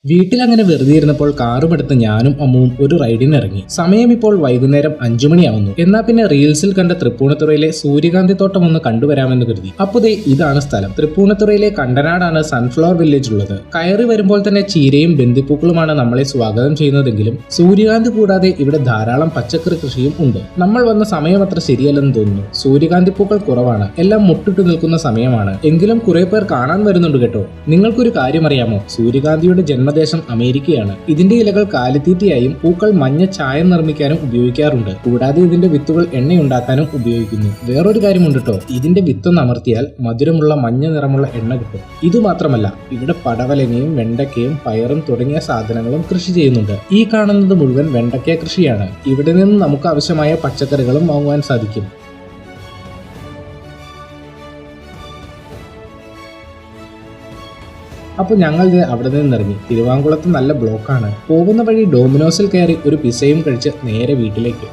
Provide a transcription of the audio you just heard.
വീട്ടിലങ്ങനെ വെറുതെ ഇരുന്നപ്പോൾ കാറുമെടുത്ത് ഞാനും അമ്മുവും ഒരു റൈഡിന് ഇറങ്ങി. സമയം ഇപ്പോൾ വൈകുന്നേരം 5 മണിയാവുന്നു. എന്നാ പിന്നെ റീൽസിൽ കണ്ട തൃപ്പൂണിത്തുറയിലെ സൂര്യകാന്തി തോട്ടം ഒന്ന് കണ്ടുവരാമെന്ന് കരുതി. അപ്പുതേ ഇതാണ് സ്ഥലം. തൃപ്പൂണിത്തുറയിലെ കണ്ടനാടാണ് സൺഫ്ലവർ വില്ലേജ് ഉള്ളത്. കയറി വരുമ്പോൾ തന്നെ ചീരയും ബന്ദിപ്പൂക്കളുമാണ് നമ്മളെ സ്വാഗതം ചെയ്യുന്നതെങ്കിലും സൂര്യകാന്തി കൂടാതെ ഇവിടെ ധാരാളം പച്ചക്കറി കൃഷിയും ഉണ്ട്. നമ്മൾ വന്ന സമയം അത്ര ശരിയല്ലെന്ന് തോന്നുന്നു. സൂര്യകാന്തി പൂക്കൾ കുറവാണ്. എല്ലാം മുട്ടിട്ട് നിൽക്കുന്ന സമയമാണ്. എങ്കിലും കുറെ പേർ കാണാൻ വരുന്നുണ്ട് കേട്ടോ. നിങ്ങൾക്കൊരു കാര്യം അറിയാമോ? സൂര്യകാന്തിയുടെ ജന്മദേശം അമേരിക്കയാണ്. ഇതിന്റെ ഇലകൾ കാലിത്തീറ്റയായും പൂക്കൾ മഞ്ഞ ചായം നിർമ്മിക്കാനും ഉപയോഗിക്കാറുണ്ട്. കൂടാതെ ഇതിന്റെ വിത്തുകൾ എണ്ണയുണ്ടാക്കാനും ഉപയോഗിക്കുന്നു. വേറൊരു കാര്യമുണ്ട് കേട്ടോ. ഇതിന്റെ വിത്തൊന്ന് അമർത്തിയാൽ മധുരമുള്ള മഞ്ഞ നിറമുള്ള എണ്ണ കിട്ടും. ഇതുമാത്രമല്ല, ഇവിടെ പടവലങ്ങയും വെണ്ടയ്ക്കയും പയറും തുടങ്ങിയ സാധനങ്ങളും കൃഷി ചെയ്യുന്നുണ്ട്. ഈ കാണുന്നത് മുഴുവൻ വെണ്ടയ്ക്ക കൃഷിയാണ്. ഇവിടെ നിന്ന് നമുക്ക് ആവശ്യമായ പച്ചക്കറികളും വാങ്ങുവാൻ സാധിക്കും. അപ്പോൾ ഞങ്ങൾ അവിടെ നിന്ന് ഇറങ്ങി. തിരുവാങ്കുളത്ത് നല്ല ബ്ലോക്കാണ്. പോകുന്ന വഴി ഡോമിനോസിൽ കയറി ഒരു പിസയും കഴിച്ച് നേരെ വീട്ടിലേക്ക്.